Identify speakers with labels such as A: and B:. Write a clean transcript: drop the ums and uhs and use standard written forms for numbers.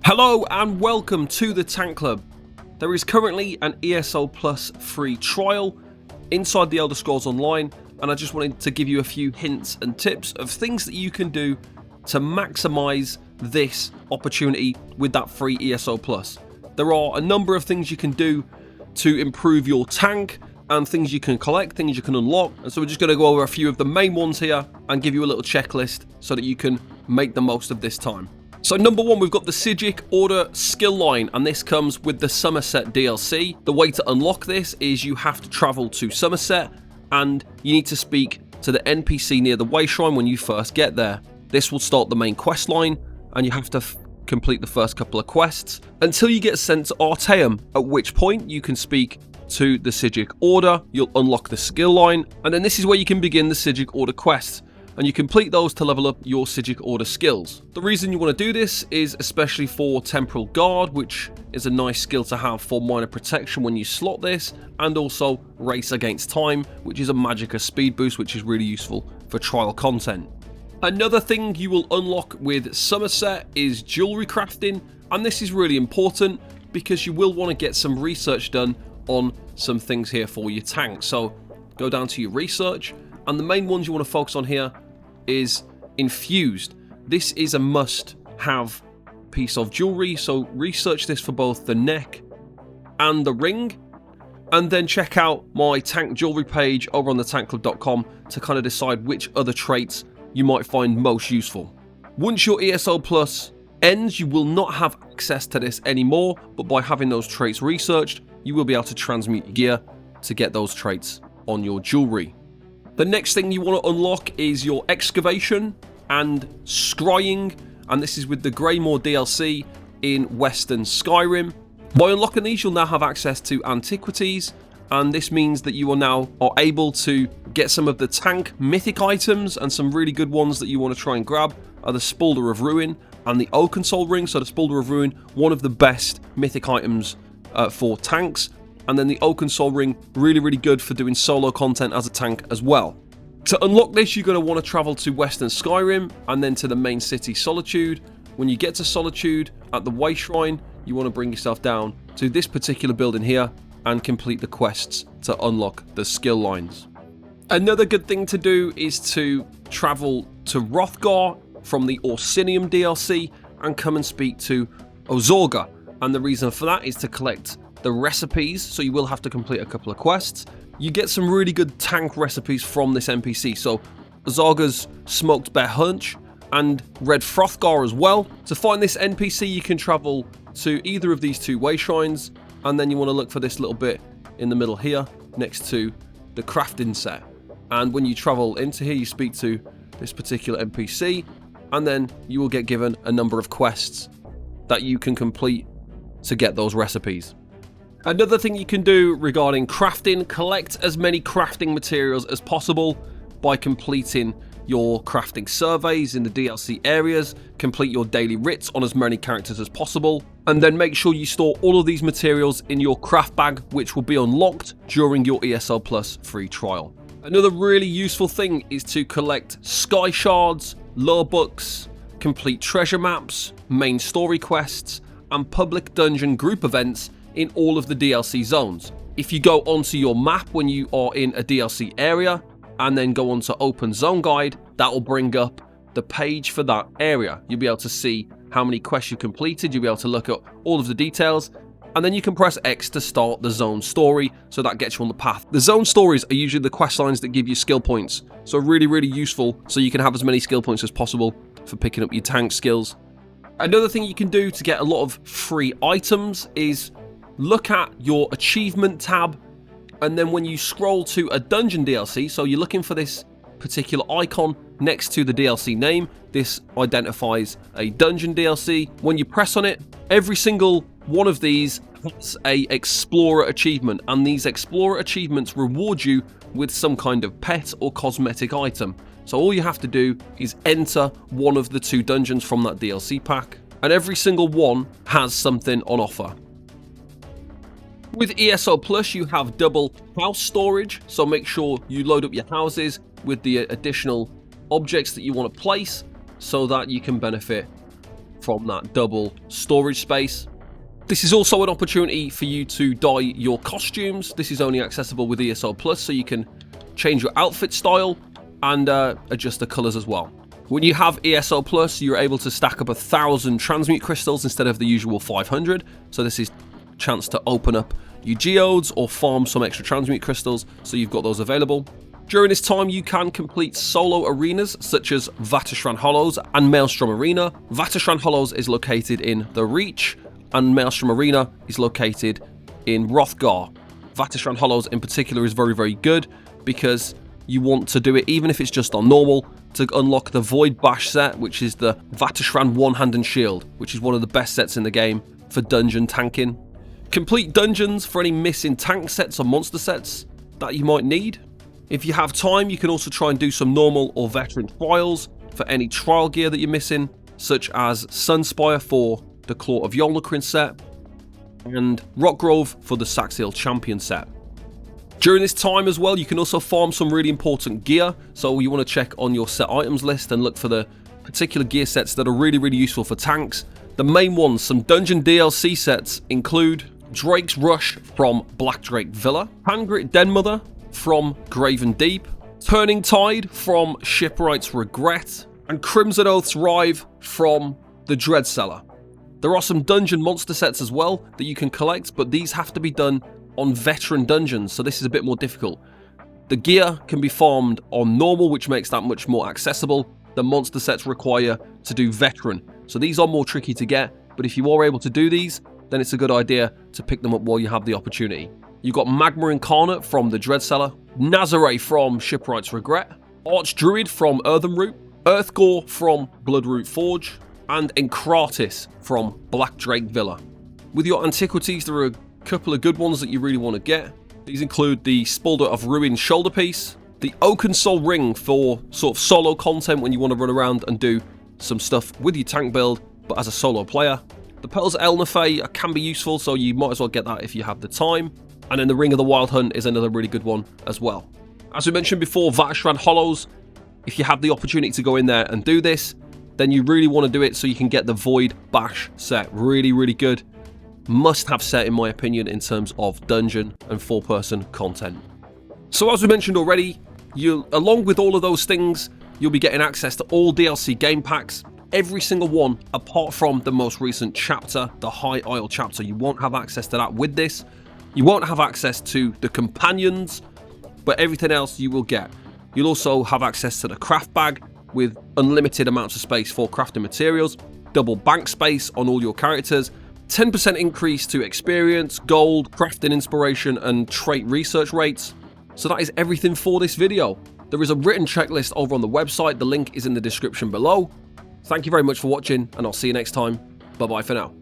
A: Hello and welcome to the Tank Club. There is currently an ESO Plus free trial inside the Elder Scrolls Online, and I just wanted to give you a few hints and tips of things that you can do to maximize this opportunity with that free ESO Plus. There are a number of things you can do to improve your tank and things you can collect, things you can unlock, and so we're just going to go over a few of the main ones here and give you a little checklist so that you can make the most of this time. So number one, we've got the Psijic Order skill line, and this comes with the Somerset DLC. The way to unlock this is you have to travel to Somerset and you need to speak to the NPC near the way shrine when you first get there. This will start the main quest line and you have to complete the first couple of quests until you get sent to Artaeum, at which point you can speak to the Psijic Order, you'll unlock the skill line, and then this is where you can begin the Psijic Order quests. And you complete those to level up your Psijic Order skills. The reason you want to do this is especially for Temporal Guard, which is a nice skill to have for minor protection when you slot this, and also Race Against Time, which is a Magicka speed boost, which is really useful for trial content. Another thing you will unlock with Somerset is jewelry crafting, and this is really important because you will want to get some research done on some things here for your tank. So go down to your research, and the main ones you want to focus on here is infused. This is a must-have piece of jewelry, so research this for both the neck and the ring, and then check out my tank jewelry page over on the tankclub.com to kind of decide which other traits you might find most useful. Once your ESO Plus ends, you will not have access to this anymore, but by having those traits researched, you will be able to transmute your gear to get those traits on your jewelry. The next thing you want to unlock is your excavation and scrying, and this is with the Greymore DLC in Western Skyrim. By unlocking these, you'll now have access to antiquities, and this means that you are able to get some of the tank mythic items, and some really good ones that you want to try and grab are the Spulder of Ruin and the Oakensole Ring. So the Spulder of Ruin, one of the best mythic items for tanks. And then the Oakensole Ring, really good for doing solo content as a tank as well. To unlock this, you're going to want to travel to Western Skyrim and then to the main city, Solitude. When you get to Solitude at the Way Shrine, you want to bring yourself down to this particular building here and complete the quests to unlock the skill lines. Another good thing to do is to travel to Hrothgar from the Orsinium DLC and come and speak to Ozorga. And the reason for that is to collect the recipes, so you will have to complete a couple of quests. You get some really good tank recipes from this NPC, so Ozorga's Smoked Bear Hunch and Red Hrothgar as well. To find this NPC, you can travel to either of these two way shrines, and then you want to look for this little bit in the middle here next to the crafting set. And when you travel into here, you speak to this particular NPC, and then you will get given a number of quests that you can complete to get those recipes. Another thing you can do regarding crafting, collect as many crafting materials as possible by completing your crafting surveys in the DLC areas, complete your daily writs on as many characters as possible, and then make sure you store all of these materials in your craft bag, which will be unlocked during your ESO Plus free trial. Another really useful thing is to collect sky shards, lore books, complete treasure maps, main story quests, and public dungeon group events in all of the DLC zones. If you go onto your map when you are in a DLC area and then go onto Open Zone Guide, that will bring up the page for that area. You'll be able to see how many quests you completed, you'll be able to look at all of the details, and then you can press X to start the zone story, so that gets you on the path. The zone stories are usually the quest lines that give you skill points, so really useful, so you can have as many skill points as possible for picking up your tank skills. Another thing you can do to get a lot of free items is look at your achievement tab, and then when you scroll to a dungeon DLC, so you're looking for this particular icon next to the DLC name, this identifies a dungeon DLC. When you press on it, every single one of these has a explorer achievement, and these explorer achievements reward you with some kind of pet or cosmetic item. So all you have to do is enter one of the two dungeons from that DLC pack, and every single one has something on offer. With ESO Plus, you have double house storage, so make sure you load up your houses with the additional objects that you want to place so that you can benefit from that double storage space. This is also an opportunity for you to dye your costumes. This is only accessible with ESO Plus, so you can change your outfit style and adjust the colors as well. When you have ESO Plus, you're able to stack up 1,000 transmute crystals instead of the usual 500. So this is a chance to open up your geodes or farm some extra transmute crystals, so you've got those available. During this time, you can complete solo arenas such as Vatashran Hollows and Maelstrom Arena. Vatashran Hollows is located in the Reach, and Maelstrom Arena is located in Hrothgar. Vatashran Hollows in particular is very, very good because you want to do it even if it's just on normal to unlock the Void Bash set, which is the Vatashran One Hand and Shield, which is one of the best sets in the game for dungeon tanking. Complete dungeons for any missing tank sets or monster sets that you might need. If you have time, you can also try and do some normal or veteran trials for any trial gear that you're missing, such as Sunspire for the Claw of Yolnahkrin set and Rockgrove for the Saxhill Champion set. During this time as well, you can also farm some really important gear, so you want to check on your set items list and look for the particular gear sets that are really, really useful for tanks. The main ones, some dungeon DLC sets, include Drake's Rush from Black Drake Villa, Hangrit Denmother from Graven Deep, Turning Tide from Shipwright's Regret, and Crimson Oath's Rive from the Dread Cellar. There are some dungeon monster sets as well that you can collect, but these have to be done on veteran dungeons, so this is a bit more difficult. The gear can be farmed on normal, which makes that much more accessible. The monster sets require to do veteran, so these are more tricky to get, but if you are able to do these, then it's a good idea to pick them up while you have the opportunity. You've got Magma Incarnate from the Dread Cellar, Nazare from Shipwright's Regret, Archdruid from Earthenroot, Earthgore from Bloodroot Forge, and Enkratis from Black Drake Villa. With your antiquities, there are a couple of good ones that you really want to get. These include the Spalder of Ruin shoulder piece, the Oaken Soul Ring for sort of solo content when you want to run around and do some stuff with your tank build, but as a solo player. The Pearls of Elnafay can be useful, so you might as well get that if you have the time. And then the Ring of the Wild Hunt is another really good one as well. As we mentioned before, Vatashran Hollows, if you have the opportunity to go in there and do this, then you really want to do it so you can get the Void Bash set. Really, really good. Must-have set in my opinion in terms of dungeon and four-person content. So as we mentioned already, along with all of those things, you'll be getting access to all DLC game packs, every single one apart from the most recent chapter, the High Isle chapter. You won't have access to that with this. You won't have access to the companions, but everything else you will get. You'll also have access to the craft bag with unlimited amounts of space for crafting materials, double bank space on all your characters, 10% increase to experience, gold, crafting inspiration, and trait research rates. So that is everything for this video. There is a written checklist over on the website. The link is in the description below. Thank you very much for watching, and I'll see you next time. Bye-bye for now.